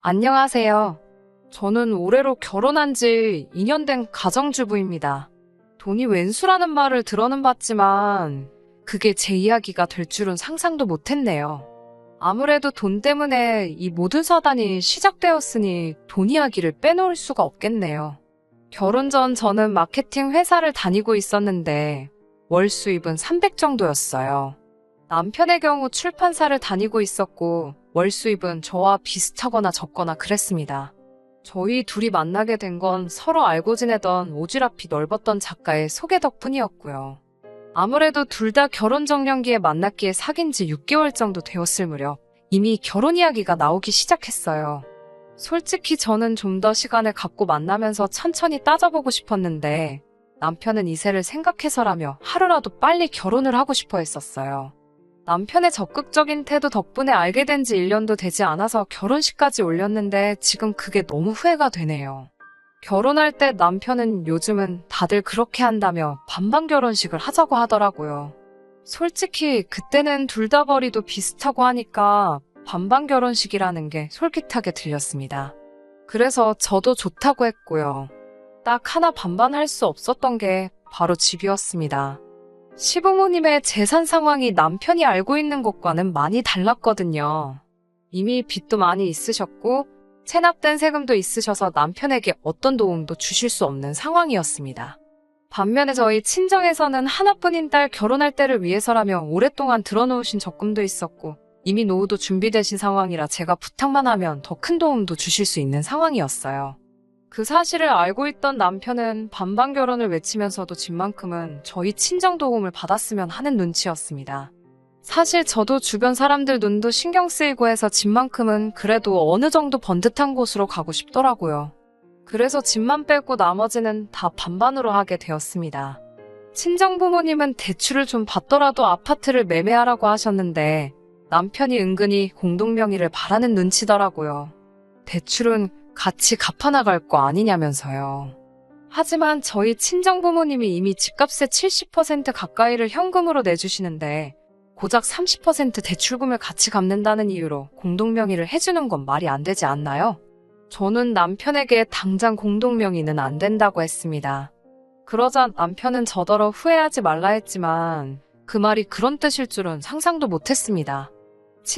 안녕하세요. 저는 올해로 결혼한 지 2년 된 가정주부입니다. 돈이 웬수라는 말을 들어는 봤지만 그게 제 이야기가 될 줄은 상상도 못했네요. 아무래도 돈 때문에 이 모든 사단이 시작되었으니 돈 이야기를 빼놓을 수가 없겠네요. 결혼 전 저는 마케팅 회사를 다니고 있었는데 월 수입은 300 정도였어요. 남편의 경우 출판사를 다니고 있었고 월 수입은 저와 비슷하거나 적거나 그랬습니다. 저희 둘이 만나게 된 건 서로 알고 지내던 오지랖이 넓었던 작가의 소개 덕분이었고요. 아무래도 둘 다 결혼 정년기에 만났기에 사귄 지 6개월 정도 되었을 무렵 이미 결혼 이야기가 나오기 시작했어요. 솔직히 저는 좀 더 시간을 갖고 만나면서 천천히 따져보고 싶었는데 남편은 이세를 생각해서라며 하루라도 빨리 결혼을 하고 싶어 했었어요. 남편의 적극적인 태도 덕분에 알게 된 지 1년도 되지 않아서 결혼식까지 올렸는데 지금 그게 너무 후회가 되네요. 결혼할 때 남편은 요즘은 다들 그렇게 한다며 반반 결혼식을 하자고 하더라고요. 솔직히 그때는 둘 다 벌이도 비슷하고 하니까 반반 결혼식이라는 게 솔깃하게 들렸습니다. 그래서 저도 좋다고 했고요. 딱 하나 반반 할 수 없었던 게 바로 집이었습니다. 시부모님의 재산 상황이 남편이 알고 있는 것과는 많이 달랐거든요. 이미 빚도 많이 있으셨고 체납된 세금도 있으셔서 남편에게 어떤 도움도 주실 수 없는 상황이었습니다. 반면에 저희 친정에서는 하나뿐인 딸 결혼할 때를 위해서라며 오랫동안 들어놓으신 적금도 있었고 이미 노후도 준비되신 상황이라 제가 부탁만 하면 더 큰 도움도 주실 수 있는 상황이었어요. 그 사실을 알고 있던 남편은 반반 결혼을 외치면서도 집만큼은 저희 친정 도움을 받았으면 하는 눈치였습니다. 사실 저도 주변 사람들 눈도 신경 쓰이고 해서 집만큼은 그래도 어느 정도 번듯한 곳으로 가고 싶더라고요. 그래서 집만 빼고 나머지는 다 반반으로 하게 되었습니다. 친정 부모님은 대출을 좀 받더라도 아파트를 매매하라고 하셨는데 남편이 은근히 공동명의를 바라는 눈치더라고요. 대출은 같이 갚아나갈 거 아니냐면서요. 하지만 저희 친정부모님이 이미 집값의 70% 가까이를 현금으로 내주시는데 고작 30% 대출금을 같이 갚는다는 이유로 공동명의를 해주는 건 말이 안 되지 않나요? 저는 남편에게 당장 공동명의는 안 된다고 했습니다. 그러자 남편은 저더러 후회하지 말라 했지만 그 말이 그런 뜻일 줄은 상상도 못했습니다.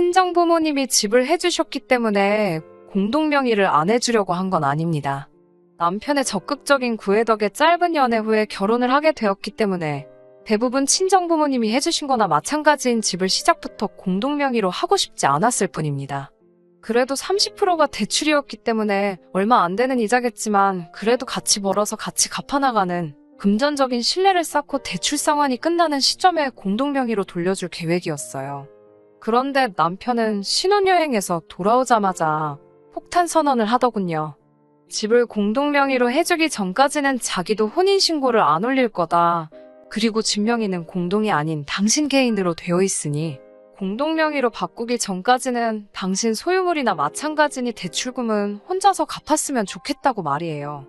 친정부모님이 집을 해주셨기 때문에 공동명의를 안 해주려고 한 건 아닙니다. 남편의 적극적인 구애 덕에 짧은 연애 후에 결혼을 하게 되었기 때문에 대부분 친정부모님이 해주신 거나 마찬가지인 집을 시작부터 공동명의로 하고 싶지 않았을 뿐입니다. 그래도 30%가 대출이었기 때문에 얼마 안 되는 이자겠지만 그래도 같이 벌어서 같이 갚아나가는 금전적인 신뢰를 쌓고 대출 상환이 끝나는 시점에 공동명의로 돌려줄 계획이었어요. 그런데 남편은 신혼여행에서 돌아오자마자 폭탄 선언을 하더군요. 집을 공동명의로 해주기 전까지는 자기도 혼인신고를 안 올릴 거다. 그리고 집 명의는 공동이 아닌 당신 개인으로 되어 있으니 공동명의로 바꾸기 전까지는 당신 소유물이나 마찬가지니 대출금은 혼자서 갚았으면 좋겠다고 말이에요.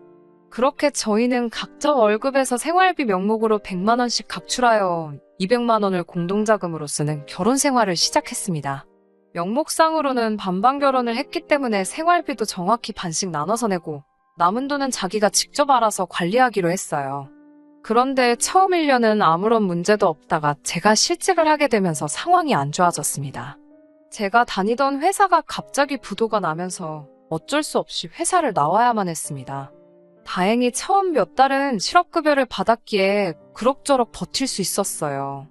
그렇게 저희는 각자 월급에서 생활비 명목으로 100만 원씩 각출하여 200만 원을 공동자금으로 쓰는 결혼 생활을 시작했습니다. 명목상으로는 반반 결혼을 했기 때문에 생활비도 정확히 반씩 나눠서 내고 남은 돈은 자기가 직접 알아서 관리하기로 했어요. 그런데 처음 1년은 아무런 문제도 없다가 제가 실직을 하게 되면서 상황이 안 좋아졌습니다. 제가 다니던 회사가 갑자기 부도가 나면서 어쩔 수 없이 회사를 나와야만 했습니다. 다행히 처음 몇 달은 실업급여를 받았기에 그럭저럭 버틸 수 있었어요.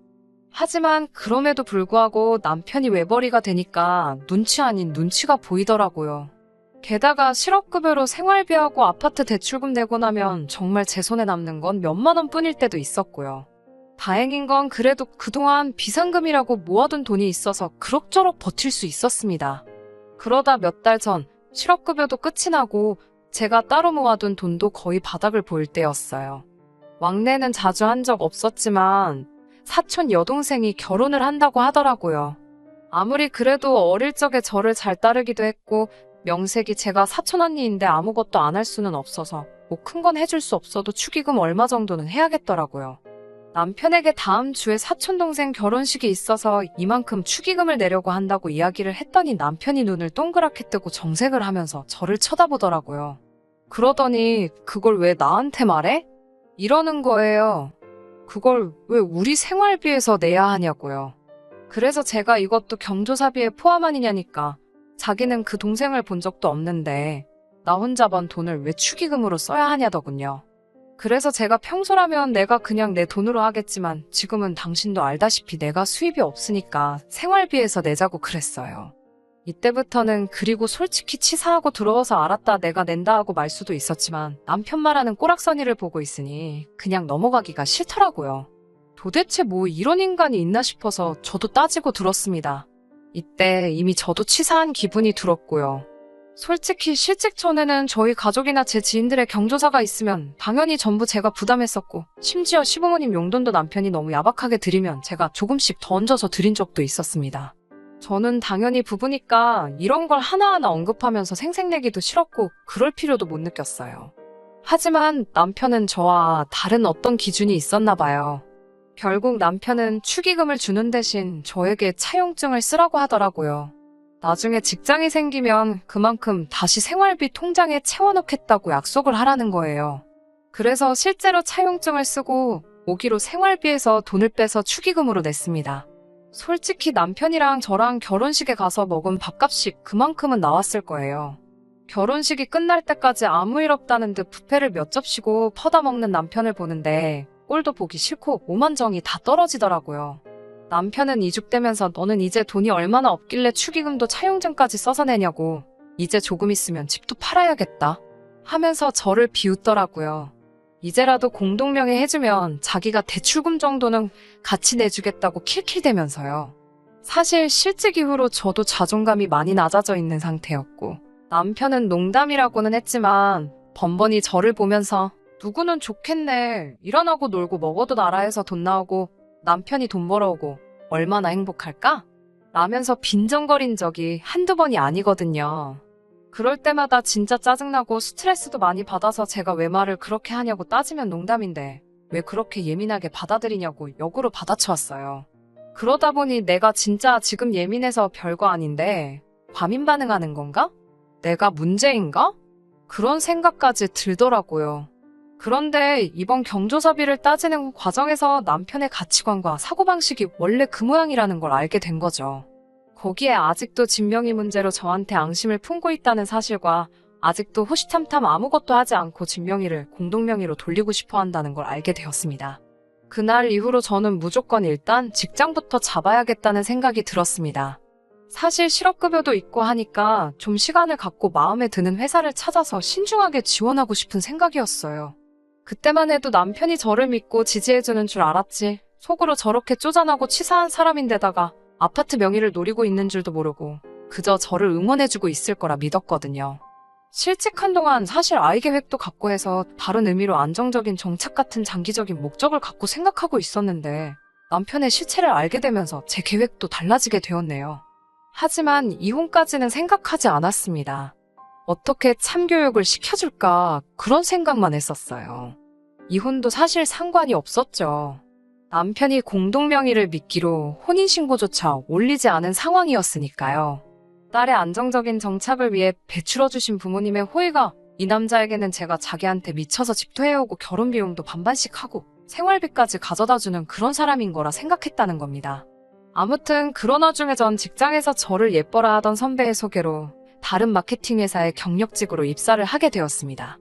하지만 그럼에도 불구하고 남편이 외벌이가 되니까 눈치 아닌 눈치가 보이더라고요. 게다가 실업급여로 생활비하고 아파트 대출금 내고 나면 정말 제 손에 남는 건 몇만 원뿐일 때도 있었고요. 다행인 건 그래도 그동안 비상금이라고 모아둔 돈이 있어서 그럭저럭 버틸 수 있었습니다. 그러다 몇 달 전 실업급여도 끝이 나고 제가 따로 모아둔 돈도 거의 바닥을 보일 때였어요. 왕래는 자주 한 적 없었지만 사촌 여동생이 결혼을 한다고 하더라고요. 아무리 그래도 어릴 적에 저를 잘 따르기도 했고 명색이 제가 사촌 언니인데 아무것도 안 할 수는 없어서 뭐 큰 건 해줄 수 없어도 축의금 얼마 정도는 해야겠더라고요. 남편에게 다음 주에 사촌동생 결혼식이 있어서 이만큼 축의금을 내려고 한다고 이야기를 했더니 남편이 눈을 동그랗게 뜨고 정색을 하면서 저를 쳐다보더라고요. 그러더니 그걸 왜 나한테 말해? 이러는 거예요. 그걸 왜 우리 생활비에서 내야 하냐고요. 그래서 제가 이것도 경조사비에 포함 아니냐니까. 자기는 그 동생을 본 적도 없는데 나 혼자 번 돈을 왜 축의금으로 써야 하냐더군요. 그래서 제가 평소라면 내가 그냥 내 돈으로 하겠지만 지금은 당신도 알다시피 내가 수입이 없으니까 생활비에서 내자고 그랬어요. 이때부터는 그리고 솔직히 치사하고 더러워서 알았다 내가 낸다 하고 말 수도 있었지만 남편 말하는 꼬락서니를 보고 있으니 그냥 넘어가기가 싫더라고요. 도대체 뭐 이런 인간이 있나 싶어서 저도 따지고 들었습니다. 이때 이미 저도 치사한 기분이 들었고요. 솔직히 실직 전에는 저희 가족이나 제 지인들의 경조사가 있으면 당연히 전부 제가 부담했었고 심지어 시부모님 용돈도 남편이 너무 야박하게 드리면 제가 조금씩 더 얹어서 드린 적도 있었습니다. 저는 당연히 부부니까 이런 걸 하나하나 언급하면서 생색내기도 싫었고 그럴 필요도 못 느꼈어요. 하지만 남편은 저와 다른 어떤 기준이 있었나 봐요. 결국 남편은 축의금을 주는 대신 저에게 차용증을 쓰라고 하더라고요. 나중에 직장이 생기면 그만큼 다시 생활비 통장에 채워넣겠다고 약속을 하라는 거예요. 그래서 실제로 차용증을 쓰고 오기로 생활비에서 돈을 빼서 축의금으로 냈습니다. 솔직히 남편이랑 저랑 결혼식에 가서 먹은 밥값이 그만큼은 나왔을 거예요. 결혼식이 끝날 때까지 아무 일 없다는 듯 뷔페를 몇 접시고 퍼다 먹는 남편을 보는데 꼴도 보기 싫고 오만정이 다 떨어지더라고요. 남편은 이죽대면서 너는 이제 돈이 얼마나 없길래 축의금도 차용증까지 써서 내냐고. 이제 조금 있으면 집도 팔아야겠다. 하면서 저를 비웃더라고요. 이제라도 공동명의 해주면 자기가 대출금 정도는 같이 내주겠다고 킬킬대면서요. 사실 실직 이후로 저도 자존감이 많이 낮아져 있는 상태였고 남편은 농담이라고는 했지만 번번이 저를 보면서 누구는 좋겠네. 일 안 하고 놀고 먹어도 나라에서 돈 나오고 남편이 돈 벌어오고 얼마나 행복할까? 라면서 빈정거린 적이 한두 번이 아니거든요. 그럴 때마다 진짜 짜증나고 스트레스도 많이 받아서 제가 왜 말을 그렇게 하냐고 따지면 농담인데 왜 그렇게 예민하게 받아들이냐고 역으로 받아쳐왔어요. 그러다 보니 내가 진짜 지금 예민해서 별거 아닌데 과민 반응하는 건가? 내가 문제인가? 그런 생각까지 들더라고요. 그런데 이번 경조사비를 따지는 과정에서 남편의 가치관과 사고방식이 원래 그 모양이라는 걸 알게 된 거죠. 거기에 아직도 진명이 문제로 저한테 앙심을 품고 있다는 사실과 아직도 호시탐탐 아무것도 하지 않고 진명이를 공동명의로 돌리고 싶어 한다는 걸 알게 되었습니다. 그날 이후로 저는 무조건 일단 직장부터 잡아야겠다는 생각이 들었습니다. 사실 실업급여도 있고 하니까 좀 시간을 갖고 마음에 드는 회사를 찾아서 신중하게 지원하고 싶은 생각이었어요. 그때만 해도 남편이 저를 믿고 지지해주는 줄 알았지. 속으로 저렇게 쪼잔하고 치사한 사람인데다가 아파트 명의를 노리고 있는 줄도 모르고 그저 저를 응원해주고 있을 거라 믿었거든요. 실직한 동안 사실 아이 계획도 갖고 해서 다른 의미로 안정적인 정착 같은 장기적인 목적을 갖고 생각하고 있었는데 남편의 실체를 알게 되면서 제 계획도 달라지게 되었네요. 하지만 이혼까지는 생각하지 않았습니다. 어떻게 참교육을 시켜줄까 그런 생각만 했었어요. 이혼도 사실 상관이 없었죠. 남편이 공동명의를 미끼로 혼인신고조차 올리지 않은 상황이었으니까요. 딸의 안정적인 정착을 위해 배출어주신 부모님의 호의가 이 남자에게는 제가 자기한테 미쳐서 집도 해오고 결혼비용도 반반씩 하고 생활비까지 가져다주는 그런 사람인 거라 생각했다는 겁니다. 아무튼 그런 와중에 전 직장에서 저를 예뻐라 하던 선배의 소개로 다른 마케팅 회사의 경력직으로 입사를 하게 되었습니다.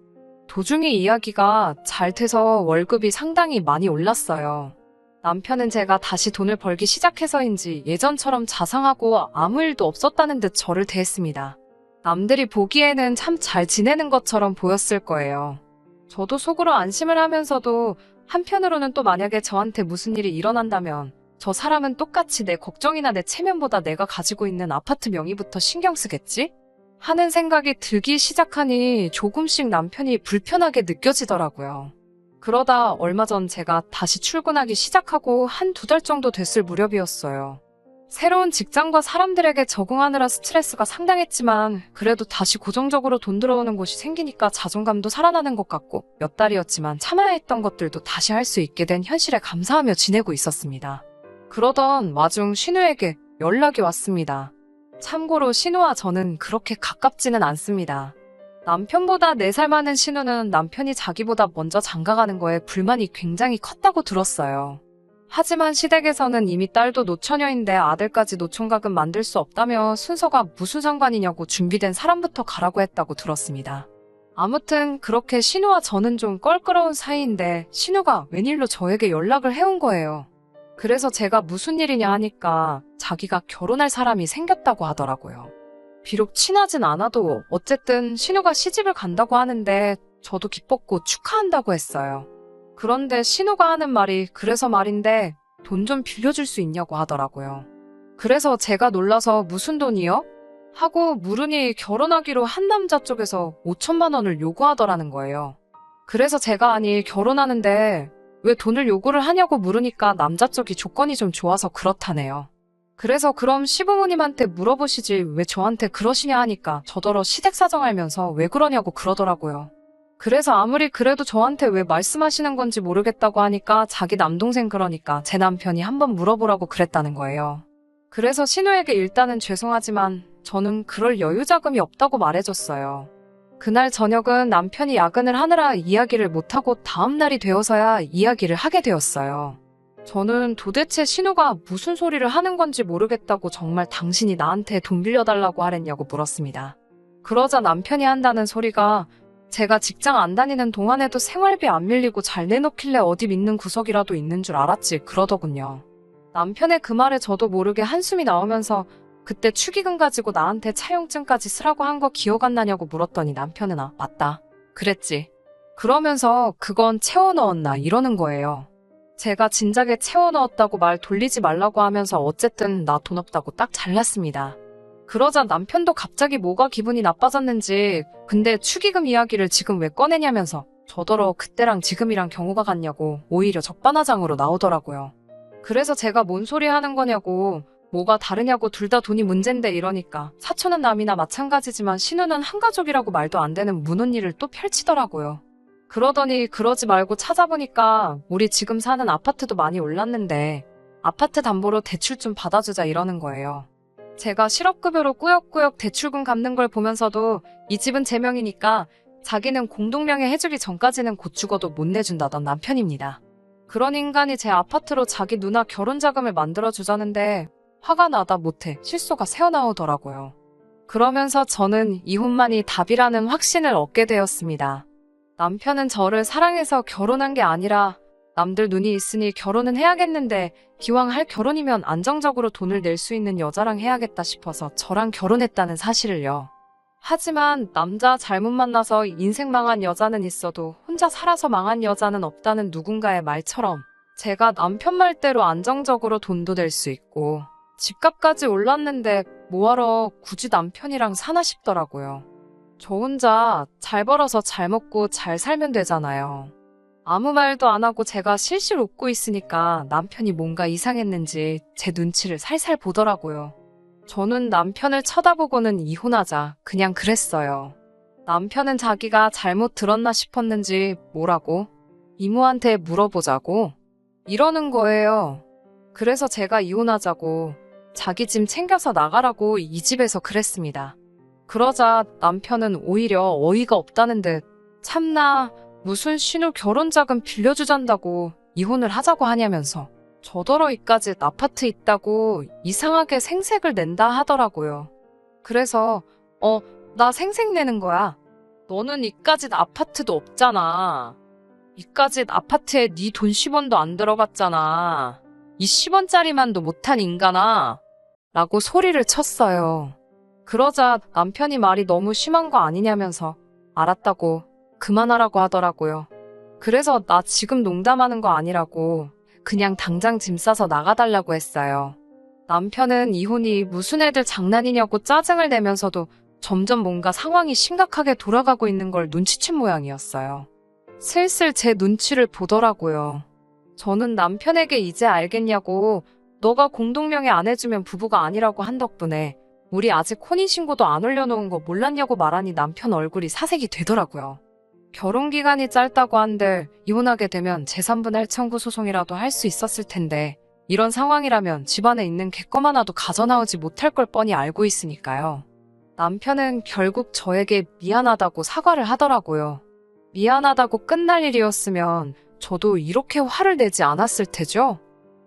도중에 이야기가 잘 돼서 월급이 상당히 많이 올랐어요. 남편은 제가 다시 돈을 벌기 시작해서인지 예전처럼 자상하고 아무 일도 없었다는 듯 저를 대했습니다. 남들이 보기에는 참 잘 지내는 것처럼 보였을 거예요. 저도 속으로 안심을 하면서도 한편으로는 또 만약에 저한테 무슨 일이 일어난다면 저 사람은 똑같이 내 걱정이나 내 체면보다 내가 가지고 있는 아파트 명의부터 신경 쓰겠지? 하는 생각이 들기 시작하니 조금씩 남편이 불편하게 느껴지더라고요. 그러다 얼마 전 제가 다시 출근하기 시작하고 한 두 달 정도 됐을 무렵이었어요. 새로운 직장과 사람들에게 적응하느라 스트레스가 상당했지만 그래도 다시 고정적으로 돈 들어오는 곳이 생기니까 자존감도 살아나는 것 같고 몇 달이었지만 참아야 했던 것들도 다시 할 수 있게 된 현실에 감사하며 지내고 있었습니다. 그러던 와중 신우에게 연락이 왔습니다. 참고로 신우와 저는 그렇게 가깝지는 않습니다. 남편보다 4살 많은 신우는 남편이 자기보다 먼저 장가가는 거에 불만이 굉장히 컸다고 들었어요. 하지만 시댁에서는 이미 딸도 노처녀인데 아들까지 노총각은 만들 수 없다며 순서가 무슨 상관이냐고 준비된 사람부터 가라고 했다고 들었습니다. 아무튼 그렇게 신우와 저는 좀 껄끄러운 사이인데 신우가 웬일로 저에게 연락을 해온 거예요. 그래서 제가 무슨 일이냐 하니까 자기가 결혼할 사람이 생겼다고 하더라고요. 비록 친하진 않아도 어쨌든 신우가 시집을 간다고 하는데 저도 기뻤고 축하한다고 했어요. 그런데 신우가 하는 말이 그래서 말인데 돈 좀 빌려줄 수 있냐고 하더라고요. 그래서 제가 놀라서 무슨 돈이요? 하고 물으니 결혼하기로 한 남자 쪽에서 5천만 원을 요구하더라는 거예요. 그래서 제가 아니 결혼하는데 왜 돈을 요구를 하냐고 물으니까 남자 쪽이 조건이 좀 좋아서 그렇다네요. 그래서 그럼 시부모님한테 물어보시지 왜 저한테 그러시냐 하니까 저더러 시댁 사정 알면서 왜 그러냐고 그러더라고요. 그래서 아무리 그래도 저한테 왜 말씀하시는 건지 모르겠다고 하니까 자기 남동생 그러니까 제 남편이 한번 물어보라고 그랬다는 거예요. 그래서 신우에게 일단은 죄송하지만 저는 그럴 여유 자금이 없다고 말해줬어요. 그날 저녁은 남편이 야근을 하느라 이야기를 못하고 다음날이 되어서야 이야기를 하게 되었어요. 저는 도대체 신우가 무슨 소리를 하는 건지 모르겠다고 정말 당신이 나한테 돈 빌려달라고 하랬냐고 물었습니다. 그러자 남편이 한다는 소리가 제가 직장 안 다니는 동안에도 생활비 안 밀리고 잘 내놓길래 어디 믿는 구석이라도 있는 줄 알았지 그러더군요. 남편의 그 말에 저도 모르게 한숨이 나오면서 그때 축의금 가지고 나한테 차용증까지 쓰라고 한 거 기억 안 나냐고 물었더니 남편은 아 맞다 그랬지 그러면서 그건 채워 넣었나 이러는 거예요. 제가 진작에 채워 넣었다고 말 돌리지 말라고 하면서 어쨌든 나 돈 없다고 딱 잘랐습니다. 그러자 남편도 갑자기 뭐가 기분이 나빠졌는지 근데 축의금 이야기를 지금 왜 꺼내냐면서 저더러 그때랑 지금이랑 경우가 같냐고 오히려 적반하장으로 나오더라고요. 그래서 제가 뭔 소리 하는 거냐고 뭐가 다르냐고 둘 다 돈이 문제인데 이러니까 사촌은 남이나 마찬가지지만 신우는 한 가족이라고 말도 안 되는 문언니를 또 펼치더라고요. 그러더니 그러지 말고 찾아보니까 우리 지금 사는 아파트도 많이 올랐는데 아파트 담보로 대출 좀 받아주자 이러는 거예요. 제가 실업급여로 꾸역꾸역 대출금 갚는 걸 보면서도 이 집은 제 명이니까 자기는 공동명의 해주기 전까지는 곧 죽어도 못 내준다던 남편입니다. 그런 인간이 제 아파트로 자기 누나 결혼자금을 만들어주자는데 화가 나다 못해 실소가 새어나오더라고요. 그러면서 저는 이혼만이 답이라는 확신을 얻게 되었습니다. 남편은 저를 사랑해서 결혼한 게 아니라 남들 눈이 있으니 결혼은 해야겠는데 기왕 할 결혼이면 안정적으로 돈을 낼 수 있는 여자랑 해야겠다 싶어서 저랑 결혼했다는 사실을요. 하지만 남자 잘못 만나서 인생 망한 여자는 있어도 혼자 살아서 망한 여자는 없다는 누군가의 말처럼 제가 남편 말대로 안정적으로 돈도 낼 수 있고 집값까지 올랐는데 뭐하러 굳이 남편이랑 사나 싶더라고요. 저 혼자 잘 벌어서 잘 먹고 잘 살면 되잖아요. 아무 말도 안 하고 제가 실실 웃고 있으니까 남편이 뭔가 이상했는지 제 눈치를 살살 보더라고요. 저는 남편을 쳐다보고는 이혼하자 그냥 그랬어요. 남편은 자기가 잘못 들었나 싶었는지 뭐라고? 이모한테 물어보자고? 이러는 거예요. 그래서 제가 이혼하자고 자기 짐 챙겨서 나가라고 이 집에서 그랬습니다. 그러자 남편은 오히려 어이가 없다는 듯 참나 무슨 신우 결혼자금 빌려주잔다고 이혼을 하자고 하냐면서 저더러 이까짓 아파트 있다고 이상하게 생색을 낸다 하더라고요. 그래서 나 생색 내는 거야. 너는 이까짓 아파트도 없잖아. 이까짓 아파트에 네 돈 10원도 안 들어갔잖아. 이 10원짜리만도 못한 인간아. 라고 소리를 쳤어요. 그러자 남편이 말이 너무 심한 거 아니냐면서 알았다고 그만하라고 하더라고요. 그래서 나 지금 농담하는 거 아니라고 그냥 당장 짐 싸서 나가달라고 했어요. 남편은 이혼이 무슨 애들 장난이냐고 짜증을 내면서도 점점 뭔가 상황이 심각하게 돌아가고 있는 걸 눈치챈 모양이었어요. 슬슬 제 눈치를 보더라고요. 저는 남편에게 이제 알겠냐고 너가 공동명의 안 해주면 부부가 아니라고 한 덕분에 우리 아직 혼인신고도 안 올려놓은 거 몰랐냐고 말하니 남편 얼굴이 사색이 되더라고요. 결혼기간이 짧다고 한들 이혼하게 되면 재산분할 청구 소송이라도 할 수 있었을 텐데 이런 상황이라면 집안에 있는 객검 하나도 가져나오지 못할 걸 뻔히 알고 있으니까요. 남편은 결국 저에게 미안하다고 사과를 하더라고요. 미안하다고 끝날 일이었으면 저도 이렇게 화를 내지 않았을 테죠?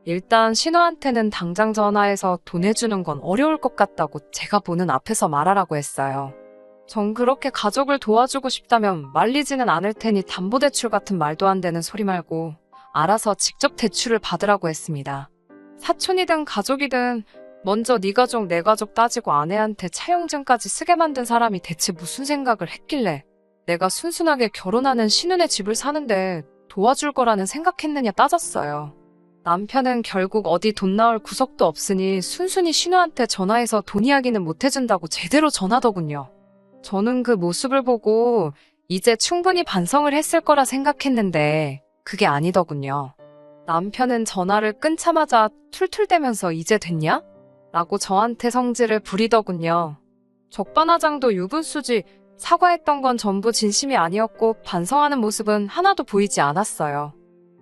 일단 신우한테는 당장 전화해서 돈 해주는 건 어려울 것 같다고 제가 보는 앞에서 말하라고 했어요. 전 그렇게 가족을 도와주고 싶다면 말리지는 않을 테니 담보대출 같은 말도 안 되는 소리 말고 알아서 직접 대출을 받으라고 했습니다. 사촌이든 가족이든 먼저 네 가족 내 가족 따지고 아내한테 차용증까지 쓰게 만든 사람이 대체 무슨 생각을 했길래 내가 순순하게 결혼하는 신우네 집을 사는데 도와줄 거라는 생각했느냐 따졌어요. 남편은 결국 어디 돈 나올 구석도 없으니 순순히 신우한테 전화해서 돈 이야기는 못 해준다고 제대로 전하더군요. 저는 그 모습을 보고 이제 충분히 반성을 했을 거라 생각했는데 그게 아니더군요. 남편은 전화를 끊자마자 툴툴대면서 이제 됐냐? 라고 저한테 성질을 부리더군요. 적반하장도 유분수지 사과했던 건 전부 진심이 아니었고 반성하는 모습은 하나도 보이지 않았어요.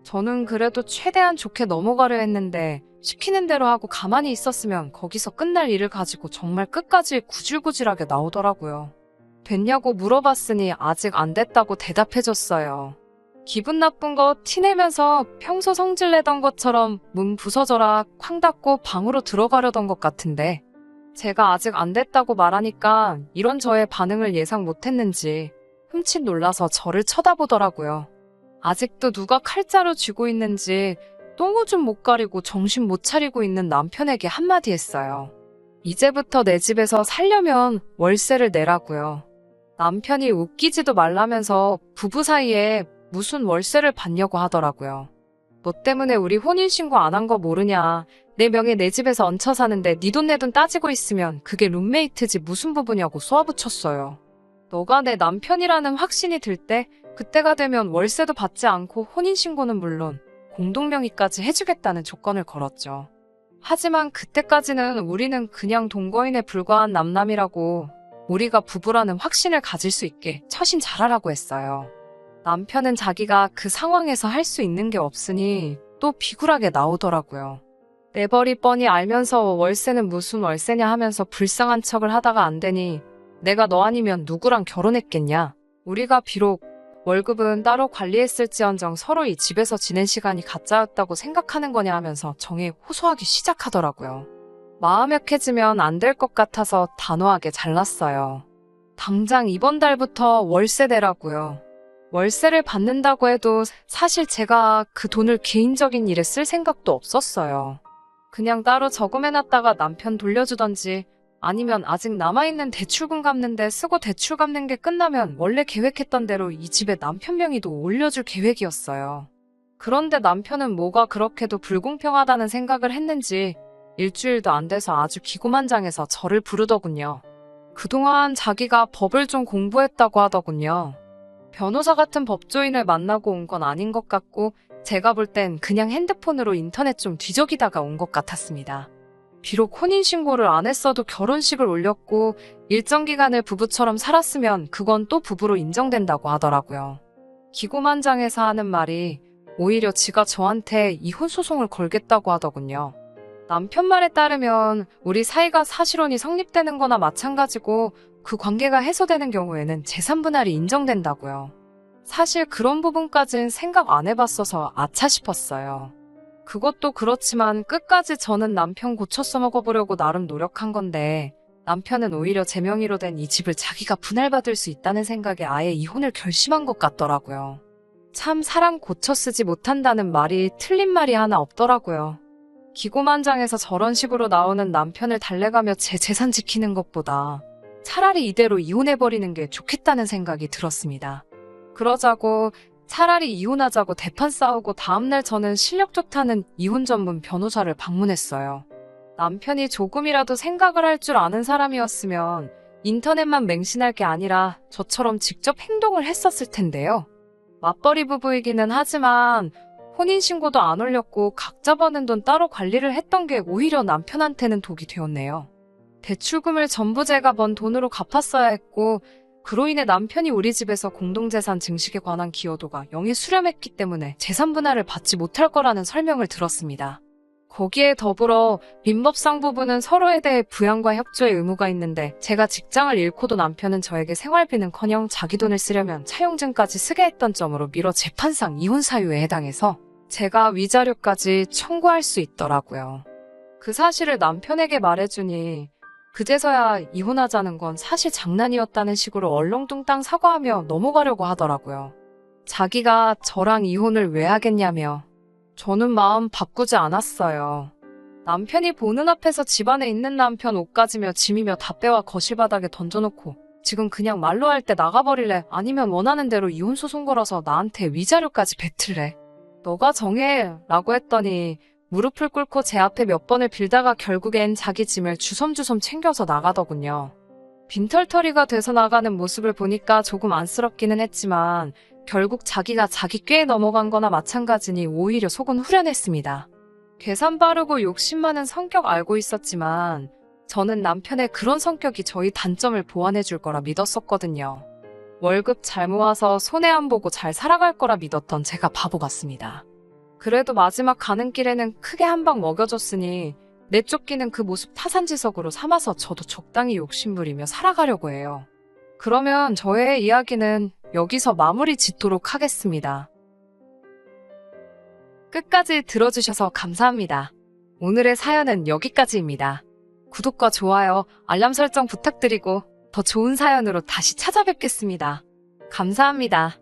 저는 그래도 최대한 좋게 넘어가려 했는데 시키는 대로 하고 가만히 있었으면 거기서 끝날 일을 가지고 정말 끝까지 구질구질하게 나오더라고요. 됐냐고 물어봤으니 아직 안 됐다고 대답해줬어요. 기분 나쁜 거 티내면서 평소 성질내던 것처럼 문 부서져라 쾅 닫고 방으로 들어가려던 것 같은데 제가 아직 안 됐다고 말하니까 이런 저의 반응을 예상 못했는지 흠칫 놀라서 저를 쳐다보더라고요. 아직도 누가 칼자루 쥐고 있는지 똥 오줌 못 가리고 정신 못 차리고 있는 남편에게 한마디 했어요. 이제부터 내 집에서 살려면 월세를 내라고요. 남편이 웃기지도 말라면서 부부 사이에 무슨 월세를 받냐고 하더라고요. 너 때문에 우리 혼인신고 안 한 거 모르냐. 내 명예 내 집에서 얹혀 사는데 네 돈 내 돈 따지고 있으면 그게 룸메이트지 무슨 부부냐고 쏘아붙였어요. 너가 내 남편이라는 확신이 들 때 그때가 되면 월세도 받지 않고 혼인신고는 물론 공동명의까지 해주겠다는 조건을 걸었죠. 하지만 그때까지는 우리는 그냥 동거인에 불과한 남남이라고 우리가 부부라는 확신을 가질 수 있게 처신 잘하라고 했어요. 남편은 자기가 그 상황에서 할 수 있는 게 없으니 또 비굴하게 나오더라고요. 내 벌이 뻔히 알면서 월세는 무슨 월세냐 하면서 불쌍한 척을 하다가 안 되니 내가 너 아니면 누구랑 결혼했겠냐. 우리가 비록 월급은 따로 관리했을지언정 서로 이 집에서 지낸 시간이 가짜였다고 생각하는 거냐 하면서 정에 호소하기 시작하더라고요. 마음 약해지면 안 될 것 같아서 단호하게 잘랐어요. 당장 이번 달부터 월세 내라고요. 월세를 받는다고 해도 사실 제가 그 돈을 개인적인 일에 쓸 생각도 없었어요. 그냥 따로 저금해놨다가 남편 돌려주던지 아니면 아직 남아있는 대출금 갚는데 쓰고 대출 갚는 게 끝나면 원래 계획했던 대로 이 집에 남편 명의도 올려줄 계획이었어요. 그런데 남편은 뭐가 그렇게도 불공평하다는 생각을 했는지 일주일도 안 돼서 아주 기고만장해서 저를 부르더군요. 그동안 자기가 법을 좀 공부했다고 하더군요. 변호사 같은 법조인을 만나고 온 건 아닌 것 같고 제가 볼 땐 그냥 핸드폰으로 인터넷 좀 뒤적이다가 온 것 같았습니다. 비록 혼인신고를 안 했어도 결혼식을 올렸고 일정 기간을 부부처럼 살았으면 그건 또 부부로 인정된다고 하더라고요. 기고만장해서 하는 말이 오히려 지가 저한테 이혼 소송을 걸겠다고 하더군요. 남편 말에 따르면 우리 사이가 사실혼이 성립되는 거나 마찬가지고 그 관계가 해소되는 경우에는 재산분할이 인정된다고요. 사실 그런 부분까진 생각 안 해봤어서 아차 싶었어요. 그것도 그렇지만 끝까지 저는 남편 고쳐 써먹어보려고 나름 노력한 건데 남편은 오히려 제 명의로 된 이 집을 자기가 분할받을 수 있다는 생각에 아예 이혼을 결심한 것 같더라고요. 참 사람 고쳐 쓰지 못한다는 말이 틀린 말이 하나 없더라고요. 기고만장해서 저런 식으로 나오는 남편을 달래가며 제 재산 지키는 것보다 차라리 이대로 이혼해버리는 게 좋겠다는 생각이 들었습니다. 그러자고 차라리 이혼하자고 대판 싸우고 다음날 저는 실력 좋다는 이혼 전문 변호사를 방문했어요. 남편이 조금이라도 생각을 할 줄 아는 사람이었으면 인터넷만 맹신할 게 아니라 저처럼 직접 행동을 했었을 텐데요. 맞벌이 부부이기는 하지만 혼인신고도 안 올렸고 각자 버는 돈 따로 관리를 했던 게 오히려 남편한테는 독이 되었네요. 대출금을 전부 제가 번 돈으로 갚았어야 했고 그로 인해 남편이 우리 집에서 공동재산 증식에 관한 기여도가 0에 수렴했기 때문에 재산 분할을 받지 못할 거라는 설명을 들었습니다. 거기에 더불어 민법상 부부는 서로에 대해 부양과 협조의 의무가 있는데 제가 직장을 잃고도 남편은 저에게 생활비는커녕 자기 돈을 쓰려면 차용증까지 쓰게 했던 점으로 미뤄 재판상 이혼 사유에 해당해서 제가 위자료까지 청구할 수 있더라고요. 그 사실을 남편에게 말해주니 그제서야 이혼하자는 건 사실 장난이었다는 식으로 얼렁뚱땅 사과하며 넘어가려고 하더라고요. 자기가 저랑 이혼을 왜 하겠냐며. 저는 마음 바꾸지 않았어요. 남편이 보는 앞에서 집안에 있는 남편 옷 가지며 짐이며 다 빼와 거실 바닥에 던져놓고 지금 그냥 말로 할 때 나가버릴래? 아니면 원하는 대로 이혼 소송 걸어서 나한테 위자료까지 뱉을래? 너가 정해 라고 했더니 무릎을 꿇고 제 앞에 몇 번을 빌다가 결국엔 자기 짐을 주섬주섬 챙겨서 나가더군요. 빈털터리가 돼서 나가는 모습을 보니까 조금 안쓰럽기는 했지만 결국 자기가 자기 꾀에 넘어간 거나 마찬가지니 오히려 속은 후련했습니다. 계산 빠르고 욕심 많은 성격 알고 있었지만 저는 남편의 그런 성격이 저희 단점을 보완해 줄 거라 믿었었거든요. 월급 잘 모아서 손해 안 보고 잘 살아갈 거라 믿었던 제가 바보 같습니다. 그래도 마지막 가는 길에는 크게 한 방 먹여줬으니 내쫓기는 그 모습 타산지석으로 삼아서 저도 적당히 욕심부리며 살아가려고 해요. 그러면 저의 이야기는 여기서 마무리 짓도록 하겠습니다. 끝까지 들어주셔서 감사합니다. 오늘의 사연은 여기까지입니다. 구독과 좋아요, 알람 설정 부탁드리고 더 좋은 사연으로 다시 찾아뵙겠습니다. 감사합니다.